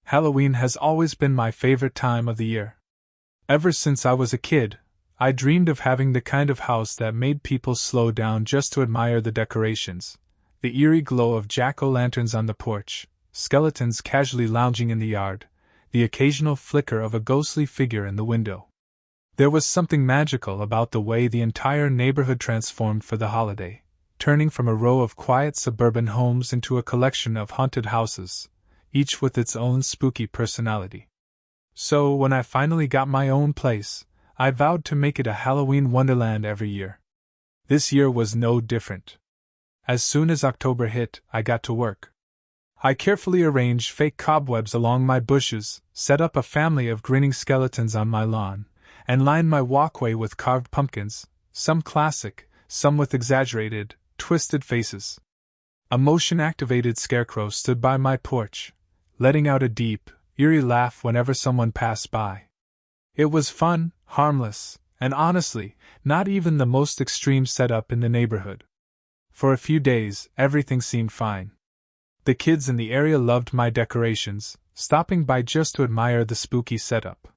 Halloween has always been my favorite time of the year. Ever since I was a kid, I dreamed of having the kind of house that made people slow down just to admire the decorations, the eerie glow of jack-o'-lanterns on the porch, skeletons casually lounging in the yard, the occasional flicker of a ghostly figure in the window. There was something magical about the way the entire neighborhood transformed for the holiday, turning from a row of quiet suburban homes into a collection of haunted houses, each with its own spooky personality. So, when I finally got my own place, I vowed to make it a Halloween wonderland every year. This year was no different. As soon as October hit, I got to work. I carefully arranged fake cobwebs along my bushes, set up a family of grinning skeletons on my lawn, and lined my walkway with carved pumpkins, some classic, some with exaggerated, twisted faces. A motion-activated scarecrow stood by my porch, letting out a deep, eerie laugh whenever someone passed by. It was fun, harmless, and honestly, not even the most extreme setup in the neighborhood. For a few days, everything seemed fine. The kids in the area loved my decorations, stopping by just to admire the spooky setup.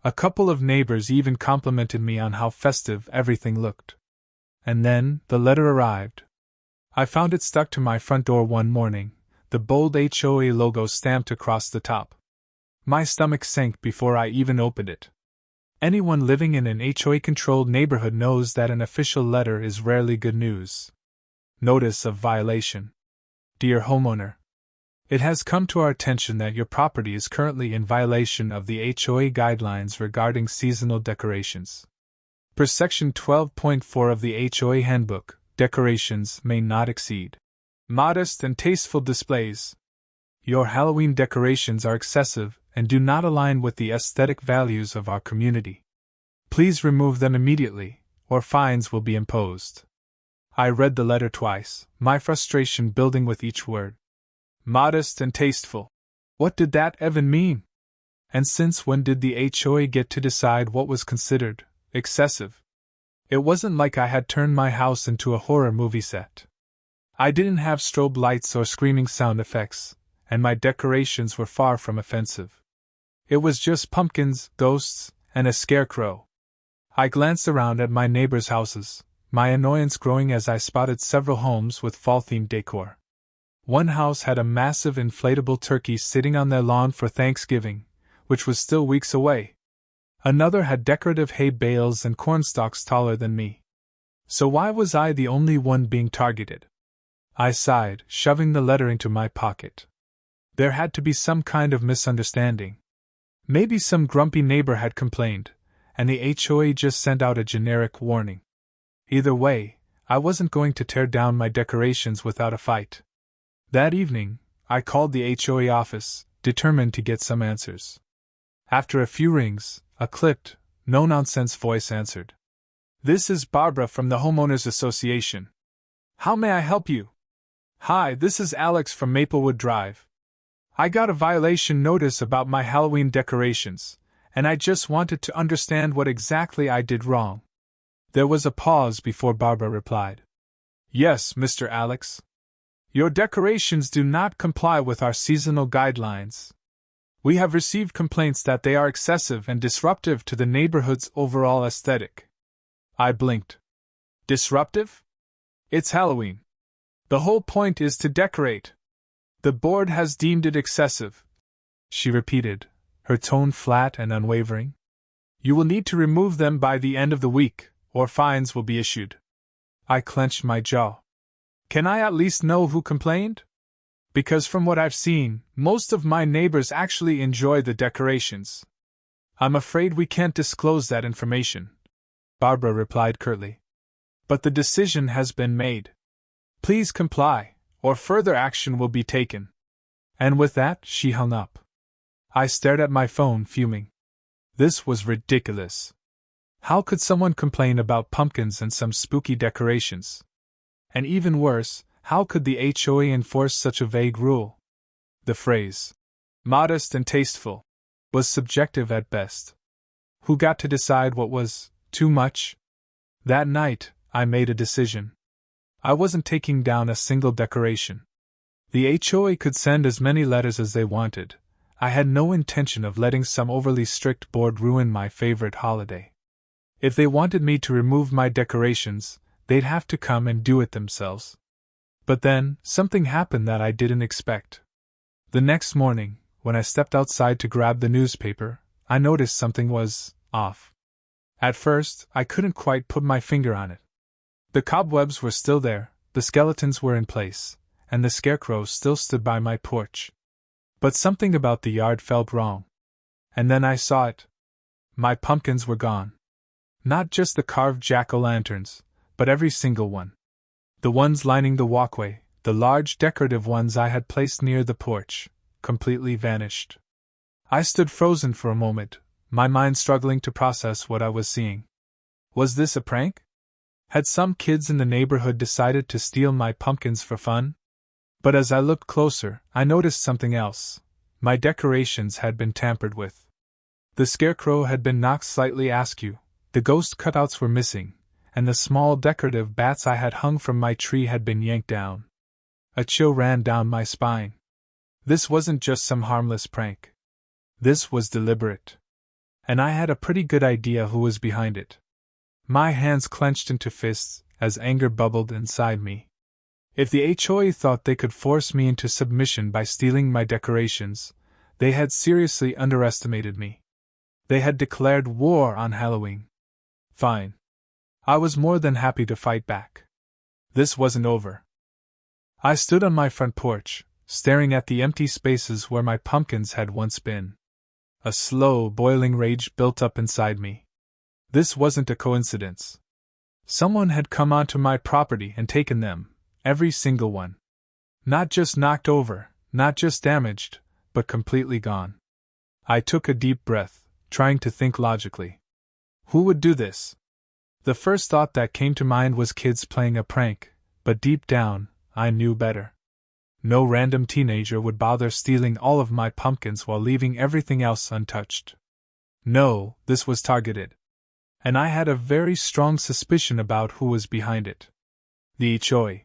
A couple of neighbors even complimented me on how festive everything looked. And then, the letter arrived. I found it stuck to my front door one morning, the bold HOA logo stamped across the top. My stomach sank before I even opened it. Anyone living in an HOA-controlled neighborhood knows that an official letter is rarely good news. Notice of violation. Dear homeowner, it has come to our attention that your property is currently in violation of the HOA guidelines regarding seasonal decorations. Per Section 12.4 of the HOA Handbook, decorations may not exceed modest and tasteful displays. Your Halloween decorations are excessive and do not align with the aesthetic values of our community. Please remove them immediately, or fines will be imposed. I read the letter twice, my frustration building with each word. Modest and tasteful. What did that even mean? And since when did the HOA get to decide what was considered excessive? It wasn't like I had turned my house into a horror movie set. I didn't have strobe lights or screaming sound effects, and my decorations were far from offensive. It was just pumpkins, ghosts, and a scarecrow. I glanced around at my neighbors' houses, my annoyance growing as I spotted several homes with fall-themed decor. One house had a massive inflatable turkey sitting on their lawn for Thanksgiving, which was still weeks away. Another had decorative hay bales and cornstalks taller than me. So why was I the only one being targeted? I sighed, shoving the letter into my pocket. There had to be some kind of misunderstanding. Maybe some grumpy neighbor had complained, and the HOA just sent out a generic warning. Either way, I wasn't going to tear down my decorations without a fight. That evening, I called the HOA office, determined to get some answers. After a few rings, a clipped, no-nonsense voice answered. This is Barbara from the Homeowners Association. How may I help you? Hi, this is Alex from Maplewood Drive. I got a violation notice about my Halloween decorations, and I just wanted to understand what exactly I did wrong. There was a pause before Barbara replied. Yes, Mr. Alex. Your decorations do not comply with our seasonal guidelines. We have received complaints that they are excessive and disruptive to the neighborhood's overall aesthetic. I blinked. Disruptive? It's Halloween. The whole point is to decorate. The board has deemed it excessive, she repeated, her tone flat and unwavering. You will need to remove them by the end of the week, or fines will be issued. I clenched my jaw. Can I at least know who complained? Because from what I've seen, most of my neighbors actually enjoy the decorations. I'm afraid we can't disclose that information, Barbara replied curtly. But the decision has been made. Please comply, or further action will be taken. And with that, she hung up. I stared at my phone, fuming. This was ridiculous. How could someone complain about pumpkins and some spooky decorations? And even worse, how could the HOA enforce such a vague rule? The phrase, modest and tasteful, was subjective at best. Who got to decide what was too much? That night, I made a decision. I wasn't taking down a single decoration. The HOA could send as many letters as they wanted. I had no intention of letting some overly strict board ruin my favorite holiday. If they wanted me to remove my decorations, they'd have to come and do it themselves. But then, something happened that I didn't expect. The next morning, when I stepped outside to grab the newspaper, I noticed something was off. At first, I couldn't quite put my finger on it. The cobwebs were still there, the skeletons were in place, and the scarecrow still stood by my porch. But something about the yard felt wrong. And then I saw it. My pumpkins were gone. Not just the carved jack-o'-lanterns, but every single one. The ones lining the walkway, the large decorative ones I had placed near the porch, completely vanished. I stood frozen for a moment, my mind struggling to process what I was seeing. Was this a prank? Had some kids in the neighborhood decided to steal my pumpkins for fun? But as I looked closer, I noticed something else. My decorations had been tampered with. The scarecrow had been knocked slightly askew, the ghost cutouts were missing, and the small decorative bats I had hung from my tree had been yanked down. A chill ran down my spine. This wasn't just some harmless prank. This was deliberate. And I had a pretty good idea who was behind it. My hands clenched into fists as anger bubbled inside me. If the HOA thought they could force me into submission by stealing my decorations, they had seriously underestimated me. They had declared war on Halloween. Fine. I was more than happy to fight back. This wasn't over. I stood on my front porch, staring at the empty spaces where my pumpkins had once been. A slow, boiling rage built up inside me. This wasn't a coincidence. Someone had come onto my property and taken them, every single one. Not just knocked over, not just damaged, but completely gone. I took a deep breath, trying to think logically. Who would do this? The first thought that came to mind was kids playing a prank, but deep down, I knew better. No random teenager would bother stealing all of my pumpkins while leaving everything else untouched. No, this was targeted. And I had a very strong suspicion about who was behind it. The HOA.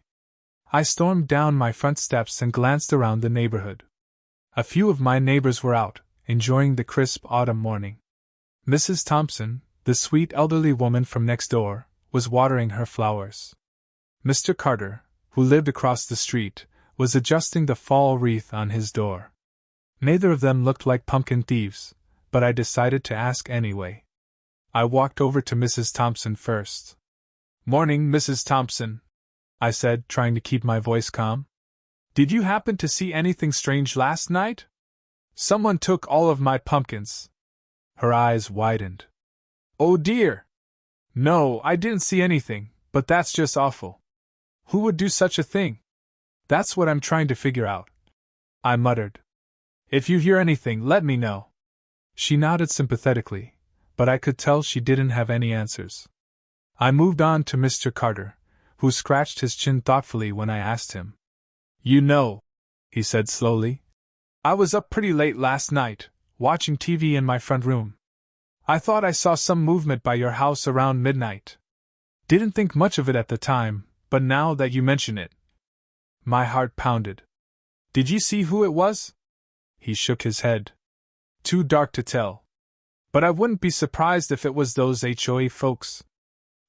I stormed down my front steps and glanced around the neighborhood. A few of my neighbors were out, enjoying the crisp autumn morning. Mrs. Thompson, the sweet elderly woman from next door, was watering her flowers. Mr. Carter, who lived across the street, was adjusting the fall wreath on his door. Neither of them looked like pumpkin thieves, but I decided to ask anyway. I walked over to Mrs. Thompson first. "Morning, Mrs. Thompson," I said, trying to keep my voice calm. "Did you happen to see anything strange last night? Someone took all of my pumpkins." Her eyes widened. "Oh dear! No, I didn't see anything, but that's just awful. Who would do such a thing? That's what I'm trying to figure out," I muttered. "If you hear anything, let me know." She nodded sympathetically, but I could tell she didn't have any answers. I moved on to Mr. Carter, who scratched his chin thoughtfully when I asked him. "You know," he said slowly, "I was up pretty late last night, watching TV in my front room. I thought I saw some movement by your house around midnight. Didn't think much of it at the time, but now that you mention it..." My heart pounded. "Did you see who it was?" He shook his head. "Too dark to tell. But I wouldn't be surprised if it was those HOA folks.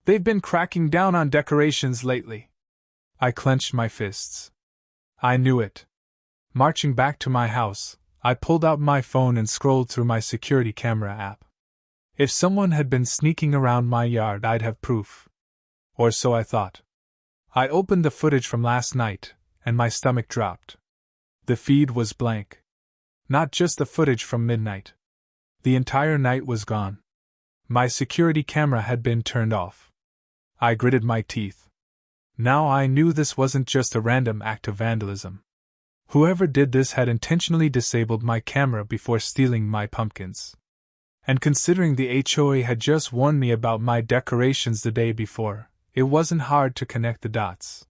They've been cracking down on decorations lately." I clenched my fists. I knew it. Marching back to my house, I pulled out my phone and scrolled through my security camera app. If someone had been sneaking around my yard, I'd have proof. Or so I thought. I opened the footage from last night, and my stomach dropped. The feed was blank. Not just the footage from midnight. The entire night was gone. My security camera had been turned off. I gritted my teeth. Now I knew this wasn't just a random act of vandalism. Whoever did this had intentionally disabled my camera before stealing my pumpkins. And considering the HOA had just warned me about my decorations the day before, it wasn't hard to connect the dots.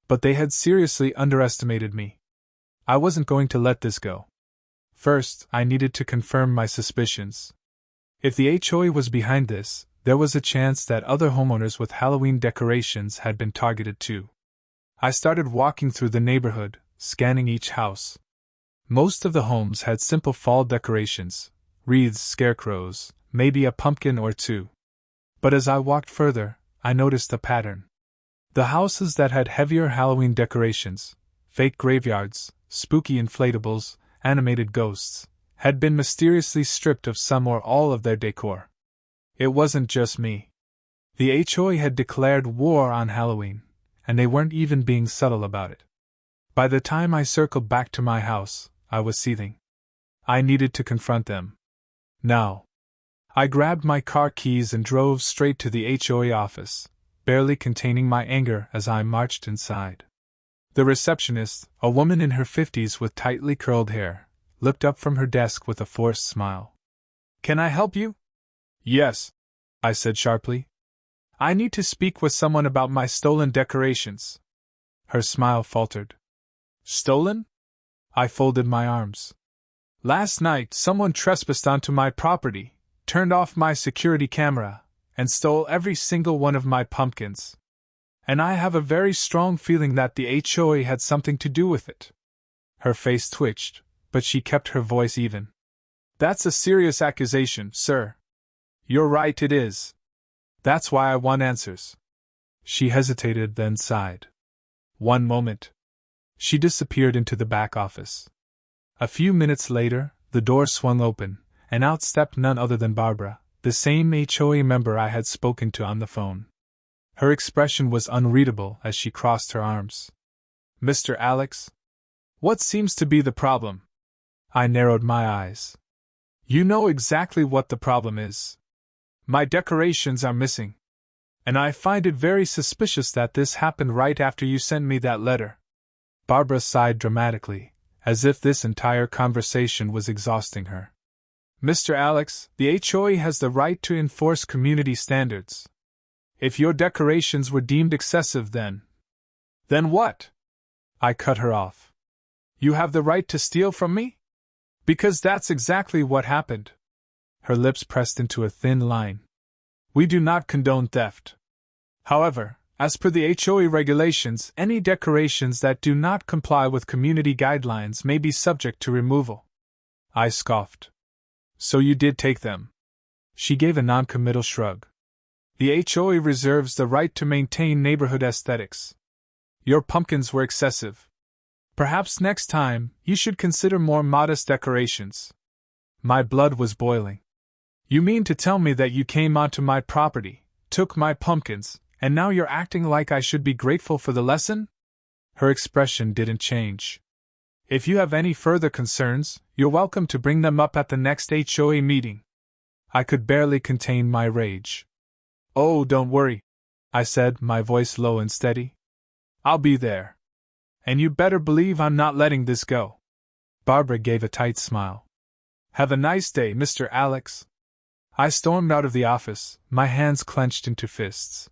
But they had seriously underestimated me. I wasn't going to let this go. First, I needed to confirm my suspicions. If the HOA was behind this, there was a chance that other homeowners with Halloween decorations had been targeted too. I started walking through the neighborhood, scanning each house. Most of the homes had simple fall decorations, wreaths, scarecrows, maybe a pumpkin or two. But as I walked further, I noticed a pattern. The houses that had heavier Halloween decorations, fake graveyards, spooky inflatables, animated ghosts, had been mysteriously stripped of some or all of their decor. It wasn't just me. The HOA had declared war on Halloween, and they weren't even being subtle about it. By the time I circled back to my house, I was seething. I needed to confront them. Now. I grabbed my car keys and drove straight to the HOA office, barely containing my anger as I marched inside. The receptionist, a woman in her 50s with tightly curled hair, looked up from her desk with a forced smile. "Can I help you?" "Yes," I said sharply. "I need to speak with someone about my stolen decorations." Her smile faltered. "Stolen?" I folded my arms. "Last night someone trespassed onto my property, turned off my security camera, and stole every single one of my pumpkins. And I have a very strong feeling that the HOA had something to do with it." Her face twitched, but she kept her voice even. "That's a serious accusation, sir." "You're right, it is. That's why I want answers." She hesitated, then sighed. "One moment." She disappeared into the back office. A few minutes later, the door swung open, and out stepped none other than Barbara, the same HOA member I had spoken to on the phone. Her expression was unreadable as she crossed her arms. "Mr. Alex? What seems to be the problem?" I narrowed my eyes. "You know exactly what the problem is. My decorations are missing. And I find it very suspicious that this happened right after you sent me that letter." Barbara sighed dramatically, as if this entire conversation was exhausting her. "Mr. Alex, the HOA has the right to enforce community standards. If your decorations were deemed excessive, then what?" I cut her off. "You have the right to steal from me? Because that's exactly what happened." Her lips pressed into a thin line. "We do not condone theft. However, as per the HOA regulations, any decorations that do not comply with community guidelines may be subject to removal." I scoffed. "So you did take them?" She gave a non-committal shrug. "The HOA reserves the right to maintain neighborhood aesthetics. Your pumpkins were excessive. Perhaps next time, you should consider more modest decorations." My blood was boiling. "You mean to tell me that you came onto my property, took my pumpkins, and now you're acting like I should be grateful for the lesson?" Her expression didn't change. "If you have any further concerns, you're welcome to bring them up at the next HOA meeting." I could barely contain my rage. "Oh, don't worry," I said, my voice low and steady. "I'll be there. And you better believe I'm not letting this go." Barbara gave a tight smile. "Have a nice day, Mr. Alex." I stormed out of the office, my hands clenched into fists.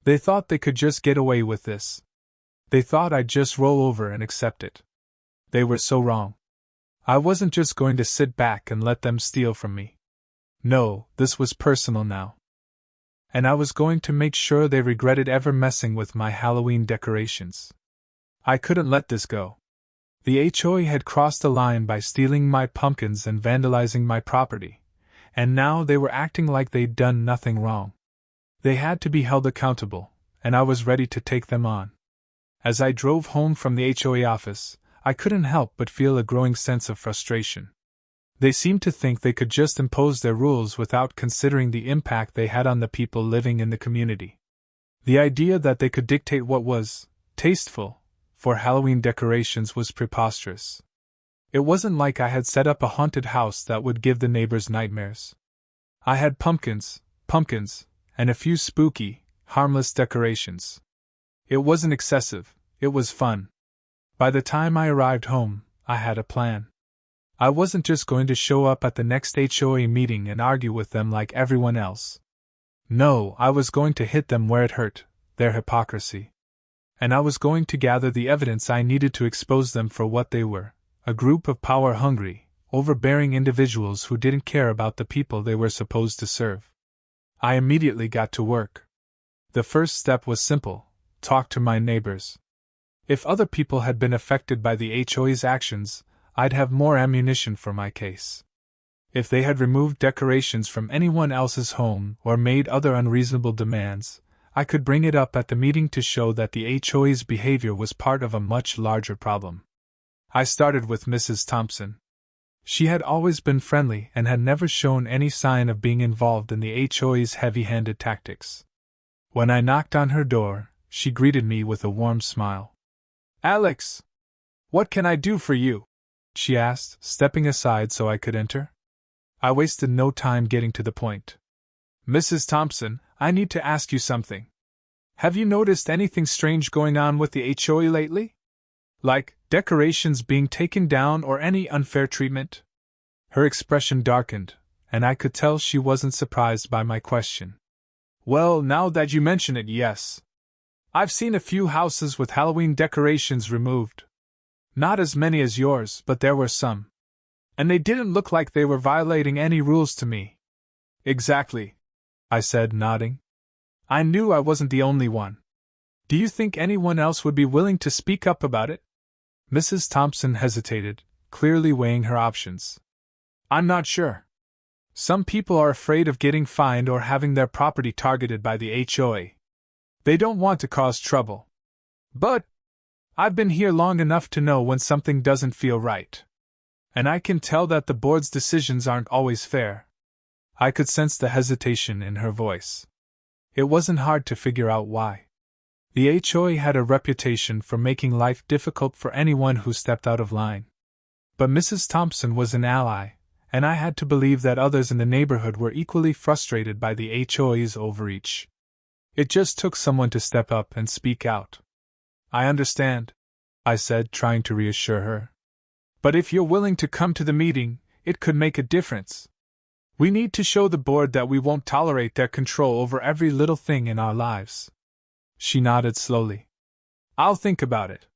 They thought they could just get away with this. They thought I'd just roll over and accept it. They were so wrong. I wasn't just going to sit back and let them steal from me. No, this was personal now. And I was going to make sure they regretted ever messing with my Halloween decorations. I couldn't let this go. The HOA had crossed a line by stealing my pumpkins and vandalizing my property, and now they were acting like they'd done nothing wrong. They had to be held accountable, and I was ready to take them on. As I drove home from the HOA office, I couldn't help but feel a growing sense of frustration. They seemed to think they could just impose their rules without considering the impact they had on the people living in the community. The idea that they could dictate what was tasteful for Halloween decorations was preposterous. It wasn't like I had set up a haunted house that would give the neighbors nightmares. I had pumpkins, and a few spooky, harmless decorations. It wasn't excessive, it was fun. By the time I arrived home, I had a plan. I wasn't just going to show up at the next HOA meeting and argue with them like everyone else. No, I was going to hit them where it hurt, their hypocrisy. And I was going to gather the evidence I needed to expose them for what they were, a group of power-hungry, overbearing individuals who didn't care about the people they were supposed to serve. I immediately got to work. The first step was simple: talk to my neighbors. If other people had been affected by the HOA's actions, I'd have more ammunition for my case. If they had removed decorations from anyone else's home or made other unreasonable demands, I could bring it up at the meeting to show that the HOA's behavior was part of a much larger problem. I started with Mrs. Thompson. She had always been friendly and had never shown any sign of being involved in the HOA's heavy-handed tactics. When I knocked on her door, she greeted me with a warm smile. "Alex! What can I do for you?" she asked, stepping aside so I could enter. I wasted no time getting to the point. "Mrs. Thompson, I need to ask you something. Have you noticed anything strange going on with the HOA lately? Like decorations being taken down or any unfair treatment?" Her expression darkened, and I could tell she wasn't surprised by my question. "Well, now that you mention it, yes. I've seen a few houses with Halloween decorations removed. Not as many as yours, but there were some. And they didn't look like they were violating any rules to me." "Exactly," I said, nodding. "I knew I wasn't the only one. Do you think anyone else would be willing to speak up about it?" Mrs. Thompson hesitated, clearly weighing her options. "I'm not sure. Some people are afraid of getting fined or having their property targeted by the HOA. They don't want to cause trouble. But I've been here long enough to know when something doesn't feel right. And I can tell that the board's decisions aren't always fair." I could sense the hesitation in her voice. It wasn't hard to figure out why. The HOA had a reputation for making life difficult for anyone who stepped out of line. But Mrs. Thompson was an ally, and I had to believe that others in the neighborhood were equally frustrated by the HOA's overreach. It just took someone to step up and speak out. "I understand," I said, trying to reassure her. "But if you're willing to come to the meeting, it could make a difference. We need to show the board that we won't tolerate their control over every little thing in our lives." She nodded slowly. "I'll think about it.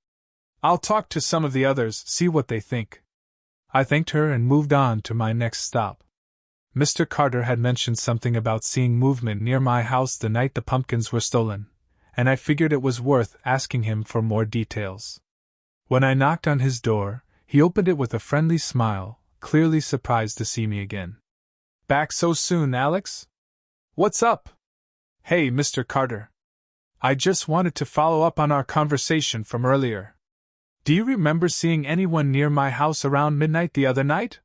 I'll talk to some of the others, see what they think." I thanked her and moved on to my next stop. Mr. Carter had mentioned something about seeing movement near my house the night the pumpkins were stolen, and I figured it was worth asking him for more details. When I knocked on his door, he opened it with a friendly smile, clearly surprised to see me again. "Back so soon, Alex? What's up?" "Hey, Mr. Carter. I just wanted to follow up on our conversation from earlier. Do you remember seeing anyone near my house around midnight the other night?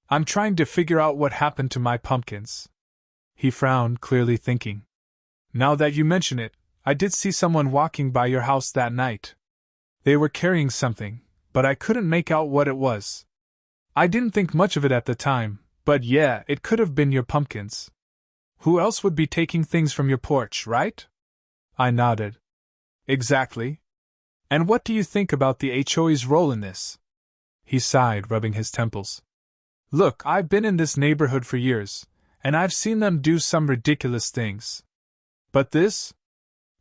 I'm trying to figure out what happened to my pumpkins." He frowned, clearly thinking. "Now that you mention it, I did see someone walking by your house that night. They were carrying something, but I couldn't make out what it was. I didn't think much of it at the time, but yeah, it could have been your pumpkins. Who else would be taking things from your porch, right?" I nodded. "Exactly. And what do you think about the HOA's role in this?" He sighed, rubbing his temples. "Look, I've been in this neighborhood for years, and I've seen them do some ridiculous things. But this?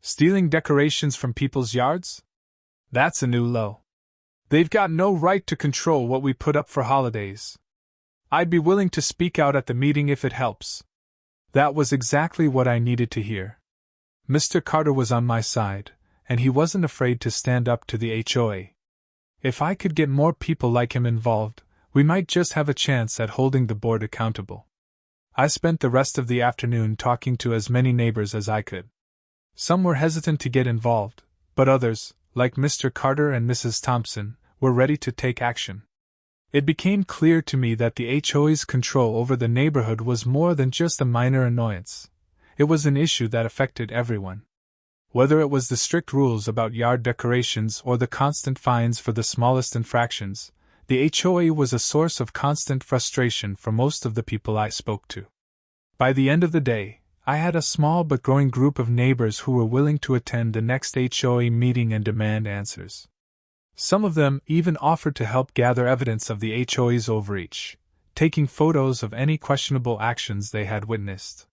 Stealing decorations from people's yards? That's a new low. They've got no right to control what we put up for holidays. I'd be willing to speak out at the meeting if it helps." That was exactly what I needed to hear. Mr. Carter was on my side, and he wasn't afraid to stand up to the HOA. If I could get more people like him involved, we might just have a chance at holding the board accountable. I spent the rest of the afternoon talking to as many neighbors as I could. Some were hesitant to get involved, but others, like Mr. Carter and Mrs. Thompson, were ready to take action. It became clear to me that the HOA's control over the neighborhood was more than just a minor annoyance. It was an issue that affected everyone. Whether it was the strict rules about yard decorations or the constant fines for the smallest infractions, the HOA was a source of constant frustration for most of the people I spoke to. By the end of the day, I had a small but growing group of neighbors who were willing to attend the next HOA meeting and demand answers. Some of them even offered to help gather evidence of the HOA's overreach, taking photos of any questionable actions they had witnessed.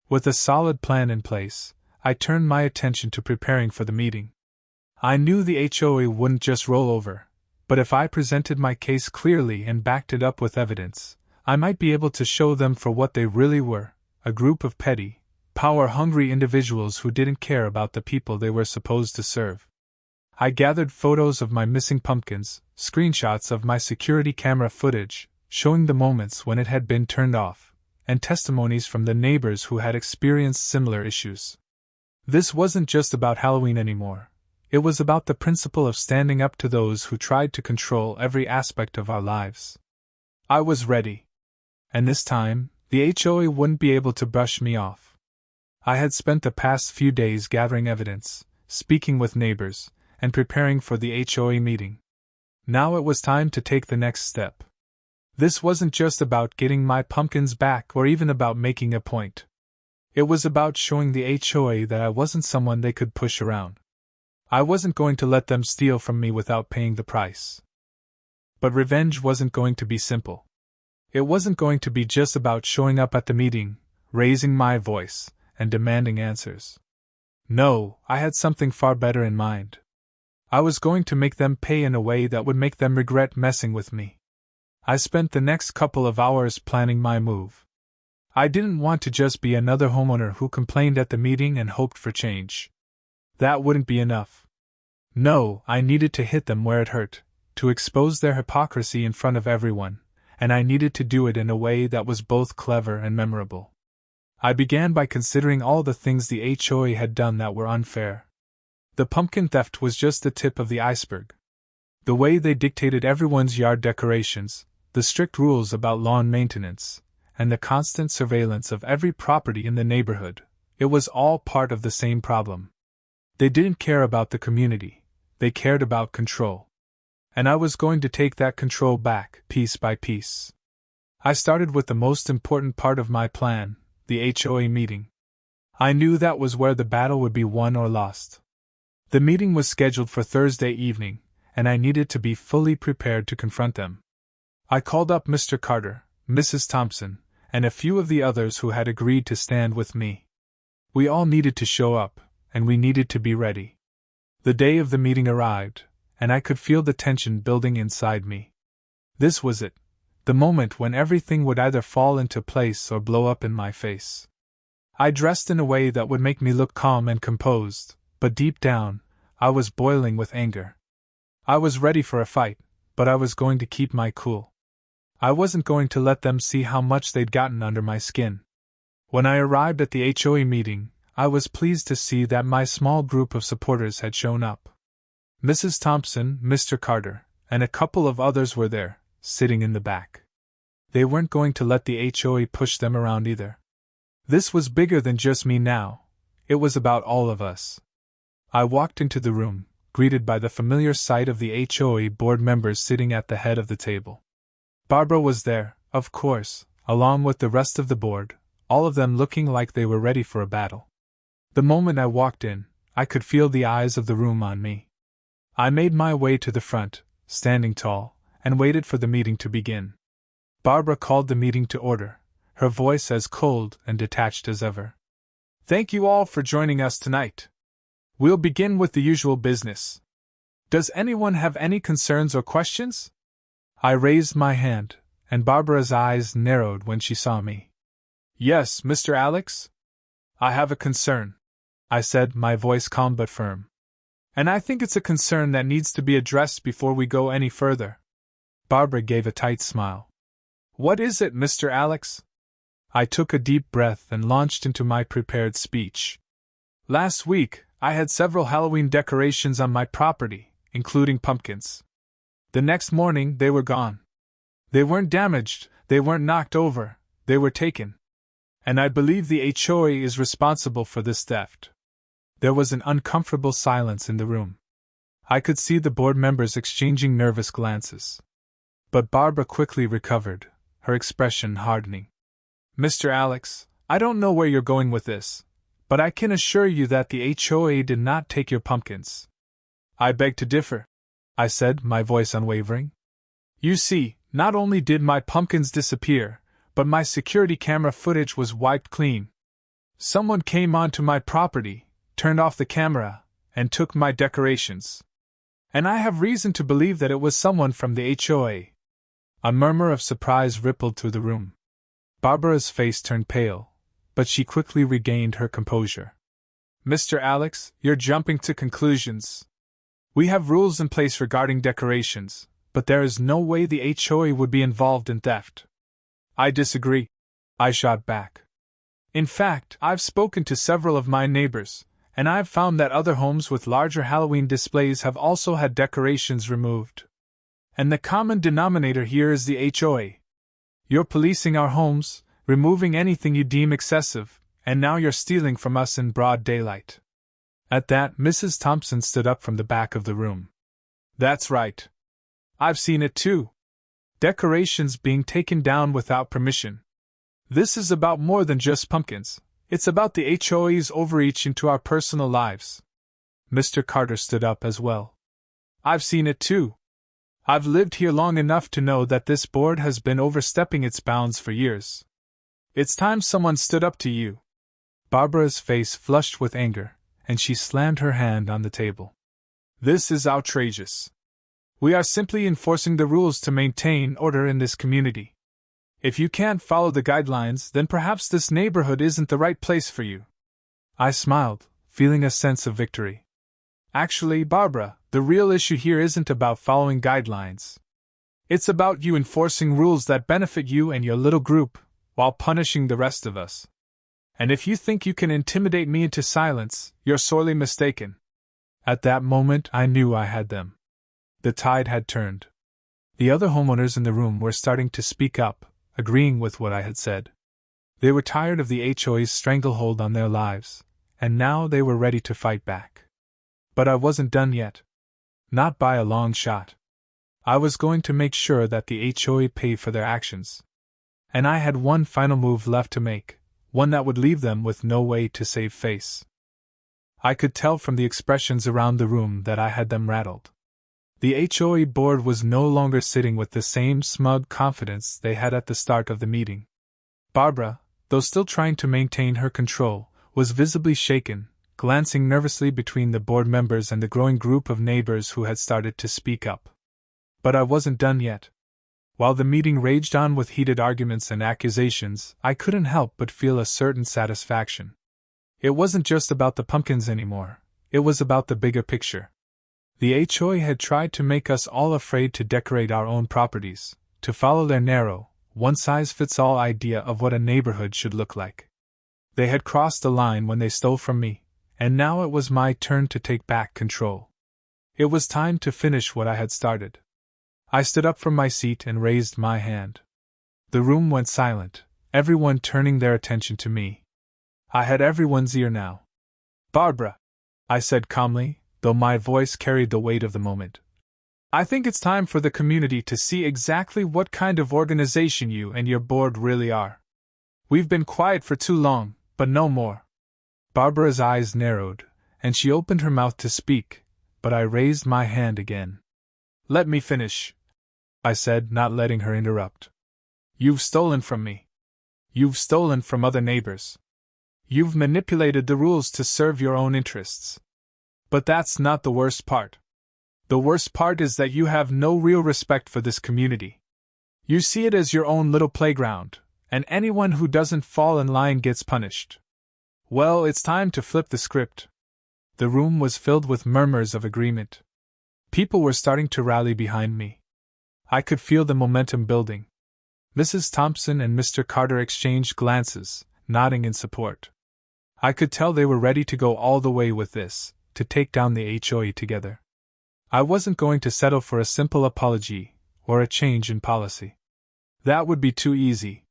With a solid plan in place, I turned my attention to preparing for the meeting. I knew the HOA wouldn't just roll over, but if I presented my case clearly and backed it up with evidence, I might be able to show them for what they really were, a group of petty, power-hungry individuals who didn't care about the people they were supposed to serve. I gathered photos of my missing pumpkins, screenshots of my security camera footage, showing the moments when it had been turned off, and testimonies from the neighbors who had experienced similar issues. This wasn't just about Halloween anymore. It was about the principle of standing up to those who tried to control every aspect of our lives. I was ready. And this time, the HOA wouldn't be able to brush me off. I had spent the past few days gathering evidence, speaking with neighbors, and preparing for the HOA meeting. Now it was time to take the next step. This wasn't just about getting my pumpkins back or even about making a point. It was about showing the HOA that I wasn't someone they could push around. I wasn't going to let them steal from me without paying the price. But revenge wasn't going to be simple. It wasn't going to be just about showing up at the meeting, raising my voice, and demanding answers. No, I had something far better in mind. I was going to make them pay in a way that would make them regret messing with me. I spent the next couple of hours planning my move. I didn't want to just be another homeowner who complained at the meeting and hoped for change. That wouldn't be enough. No, I needed to hit them where it hurt, to expose their hypocrisy in front of everyone, and I needed to do it in a way that was both clever and memorable. I began by considering all the things the HOA had done that were unfair. The pumpkin theft was just the tip of the iceberg. The way they dictated everyone's yard decorations, the strict rules about lawn maintenance, and the constant surveillance of every property in the neighborhood, it was all part of the same problem. They didn't care about the community, they cared about control. And I was going to take that control back, piece by piece. I started with the most important part of my plan, the HOA meeting. I knew that was where the battle would be won or lost. The meeting was scheduled for Thursday evening, and I needed to be fully prepared to confront them. I called up Mr. Carter, Mrs. Thompson, and a few of the others who had agreed to stand with me. We all needed to show up, and we needed to be ready. The day of the meeting arrived, and I could feel the tension building inside me. This was it, the moment when everything would either fall into place or blow up in my face. I dressed in a way that would make me look calm and composed, but deep down, I was boiling with anger. I was ready for a fight, but I was going to keep my cool. I wasn't going to let them see how much they'd gotten under my skin. When I arrived at the HOA meeting, I was pleased to see that my small group of supporters had shown up. Mrs. Thompson, Mr. Carter, and a couple of others were there, sitting in the back. They weren't going to let the HOA push them around either. This was bigger than just me now. It was about all of us. I walked into the room, greeted by the familiar sight of the HOA board members sitting at the head of the table. Barbara was there, of course, along with the rest of the board, all of them looking like they were ready for a battle. The moment I walked in, I could feel the eyes of the room on me. I made my way to the front, standing tall, and waited for the meeting to begin. Barbara called the meeting to order, her voice as cold and detached as ever. Thank you all for joining us tonight. We'll begin with the usual business. Does anyone have any concerns or questions? I raised my hand, and Barbara's eyes narrowed when she saw me. Yes, Mr. Alex? I have a concern, I said, my voice calm but firm. And I think it's a concern that needs to be addressed before we go any further. Barbara gave a tight smile. What is it, Mr. Alex? I took a deep breath and launched into my prepared speech. Last week, I had several Halloween decorations on my property, including pumpkins. The next morning, they were gone. They weren't damaged, they weren't knocked over, they were taken. And I believe the HOA is responsible for this theft. There was an uncomfortable silence in the room. I could see the board members exchanging nervous glances. But Barbara quickly recovered, her expression hardening. Mr. Alex, I don't know where you're going with this, but I can assure you that the HOA did not take your pumpkins. I beg to differ, I said, my voice unwavering. You see, not only did my pumpkins disappear, but my security camera footage was wiped clean. Someone came onto my property, turned off the camera, and took my decorations. And I have reason to believe that it was someone from the HOA. A murmur of surprise rippled through the room. Barbara's face turned pale, but she quickly regained her composure. Mr. Alex, you're jumping to conclusions. We have rules in place regarding decorations, but there is no way the HOA would be involved in theft. I disagree, I shot back. In fact, I've spoken to several of my neighbors, and I've found that other homes with larger Halloween displays have also had decorations removed. And the common denominator here is the HOA. You're policing our homes, removing anything you deem excessive, and now you're stealing from us in broad daylight. At that, Mrs. Thompson stood up from the back of the room. That's right. I've seen it too. Decorations being taken down without permission. This is about more than just pumpkins. It's about the HOA's overreach into our personal lives. Mr. Carter stood up as well. I've seen it too. I've lived here long enough to know that this board has been overstepping its bounds for years. It's time someone stood up to you. Barbara's face flushed with anger, and she slammed her hand on the table. This is outrageous. We are simply enforcing the rules to maintain order in this community. If you can't follow the guidelines, then perhaps this neighborhood isn't the right place for you. I smiled, feeling a sense of victory. Actually, Barbara, the real issue here isn't about following guidelines. It's about you enforcing rules that benefit you and your little group, while punishing the rest of us. And if you think you can intimidate me into silence, you're sorely mistaken. At that moment, I knew I had them. The tide had turned. The other homeowners in the room were starting to speak up, agreeing with what I had said. They were tired of the HOA's stranglehold on their lives, and now they were ready to fight back. But I wasn't done yet. Not by a long shot. I was going to make sure that the HOA paid for their actions. And I had one final move left to make, one that would leave them with no way to save face. I could tell from the expressions around the room that I had them rattled. The HOA board was no longer sitting with the same smug confidence they had at the start of the meeting. Barbara, though still trying to maintain her control, was visibly shaken, glancing nervously between the board members and the growing group of neighbors who had started to speak up. But I wasn't done yet. While the meeting raged on with heated arguments and accusations, I couldn't help but feel a certain satisfaction. It wasn't just about the pumpkins anymore, it was about the bigger picture. The HOA had tried to make us all afraid to decorate our own properties, to follow their narrow, one-size-fits-all idea of what a neighborhood should look like. They had crossed the line when they stole from me, and now it was my turn to take back control. It was time to finish what I had started. I stood up from my seat and raised my hand. The room went silent, everyone turning their attention to me. I had everyone's ear now. Barbara, I said calmly, though my voice carried the weight of the moment. I think it's time for the community to see exactly what kind of organization you and your board really are. We've been quiet for too long, but no more. Barbara's eyes narrowed, and she opened her mouth to speak, but I raised my hand again. Let me finish, I said, not letting her interrupt. You've stolen from me. You've stolen from other neighbors. You've manipulated the rules to serve your own interests. But that's not the worst part. The worst part is that you have no real respect for this community. You see it as your own little playground, and anyone who doesn't fall in line gets punished. Well, it's time to flip the script. The room was filled with murmurs of agreement. People were starting to rally behind me. I could feel the momentum building. Mrs. Thompson and Mr. Carter exchanged glances, nodding in support. I could tell they were ready to go all the way with this, to take down the HOA together. I wasn't going to settle for a simple apology, or a change in policy. That would be too easy.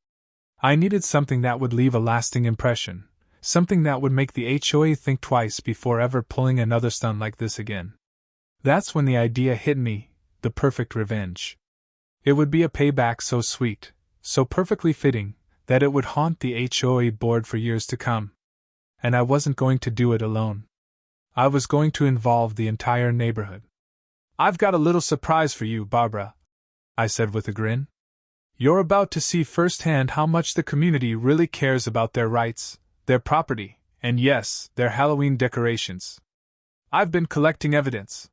I needed something that would leave a lasting impression, something that would make the HOA think twice before ever pulling another stunt like this again. That's when the idea hit me, the perfect revenge. It would be a payback so sweet, so perfectly fitting, that it would haunt the HOA board for years to come. And I wasn't going to do it alone. I was going to involve the entire neighborhood. I've got a little surprise for you, Barbara, I said with a grin. You're about to see firsthand how much the community really cares about their rights, their property, and yes, their Halloween decorations. I've been collecting evidence.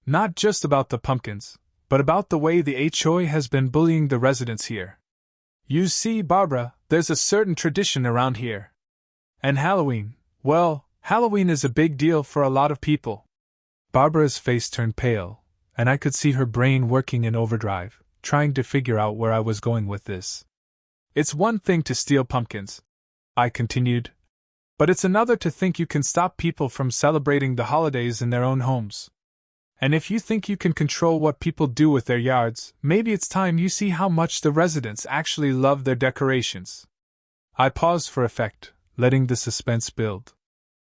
Not just about the pumpkins, but about the way the HOA has been bullying the residents here. You see, Barbara, there's a certain tradition around here. And Halloween, well, Halloween is a big deal for a lot of people. Barbara's face turned pale, and I could see her brain working in overdrive, trying to figure out where I was going with this. "It's one thing to steal pumpkins," I continued, "but it's another to think you can stop people from celebrating the holidays in their own homes. And if you think you can control what people do with their yards, maybe it's time you see how much the residents actually love their decorations." I paused for effect, letting the suspense build.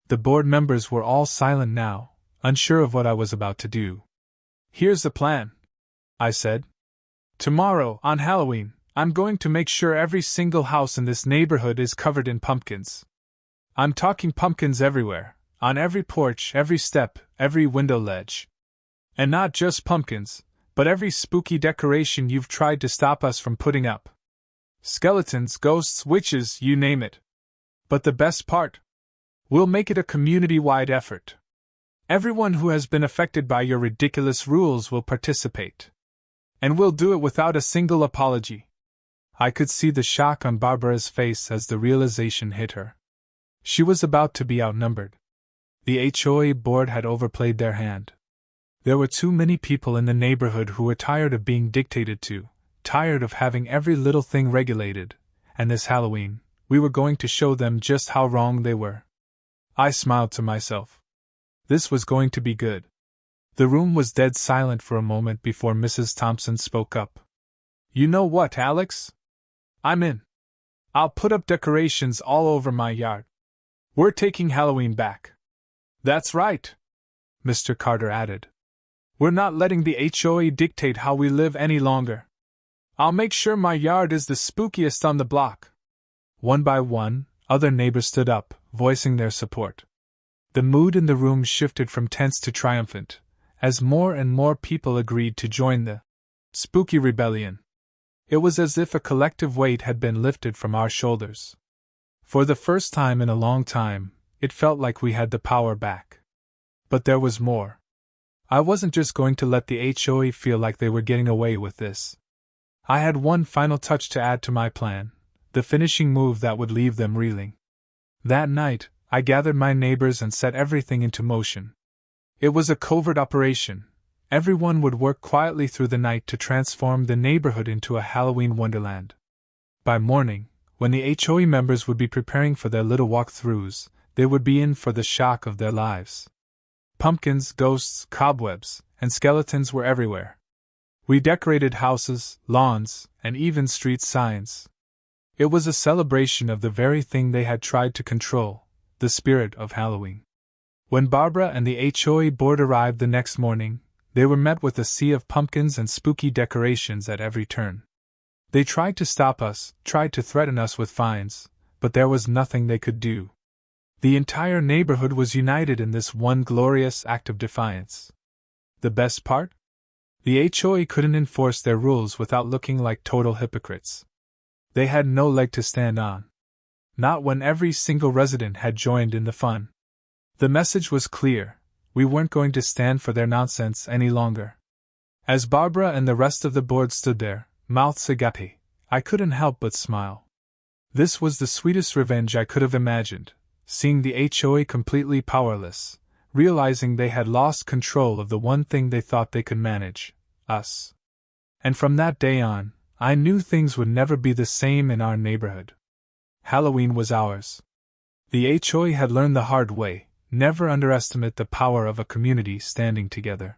The board members were all silent now, unsure of what I was about to do. "Here's the plan," I said. "Tomorrow, on Halloween, I'm going to make sure every single house in this neighborhood is covered in pumpkins. I'm talking pumpkins everywhere, on every porch, every step, every window ledge. And not just pumpkins, but every spooky decoration you've tried to stop us from putting up. Skeletons, ghosts, witches, you name it. But the best part? We'll make it a community-wide effort. Everyone who has been affected by your ridiculous rules will participate. And we'll do it without a single apology." I could see the shock on Barbara's face as the realization hit her. She was about to be outnumbered. The HOA board had overplayed their hand. There were too many people in the neighborhood who were tired of being dictated to, tired of having every little thing regulated, and this Halloween, we were going to show them just how wrong they were. I smiled to myself. This was going to be good. The room was dead silent for a moment before Mrs. Thompson spoke up. "You know what, Alex? I'm in. I'll put up decorations all over my yard. We're taking Halloween back." "That's right," Mr. Carter added. "We're not letting the HOA dictate how we live any longer. I'll make sure my yard is the spookiest on the block." One by one, other neighbors stood up, voicing their support. The mood in the room shifted from tense to triumphant, as more and more people agreed to join the spooky rebellion. It was as if a collective weight had been lifted from our shoulders. For the first time in a long time, it felt like we had the power back. But there was more. I wasn't just going to let the HOA feel like they were getting away with this. I had one final touch to add to my plan, the finishing move that would leave them reeling. That night, I gathered my neighbors and set everything into motion. It was a covert operation. Everyone would work quietly through the night to transform the neighborhood into a Halloween wonderland. By morning, when the HOA members would be preparing for their little walkthroughs, they would be in for the shock of their lives. Pumpkins, ghosts, cobwebs, and skeletons were everywhere. We decorated houses, lawns, and even street signs. It was a celebration of the very thing they had tried to control, the spirit of Halloween. When Barbara and the HOA board arrived the next morning, they were met with a sea of pumpkins and spooky decorations at every turn. They tried to stop us, tried to threaten us with fines, but there was nothing they could do. The entire neighborhood was united in this one glorious act of defiance. The best part? The HOA couldn't enforce their rules without looking like total hypocrites. They had no leg to stand on. Not when every single resident had joined in the fun. The message was clear. We weren't going to stand for their nonsense any longer. As Barbara and the rest of the board stood there, mouths agape, I couldn't help but smile. This was the sweetest revenge I could have imagined, seeing the HOA completely powerless, realizing they had lost control of the one thing they thought they could manage, us. And from that day on, I knew things would never be the same in our neighborhood. Halloween was ours. The HOA had learned the hard way. Never underestimate the power of a community standing together.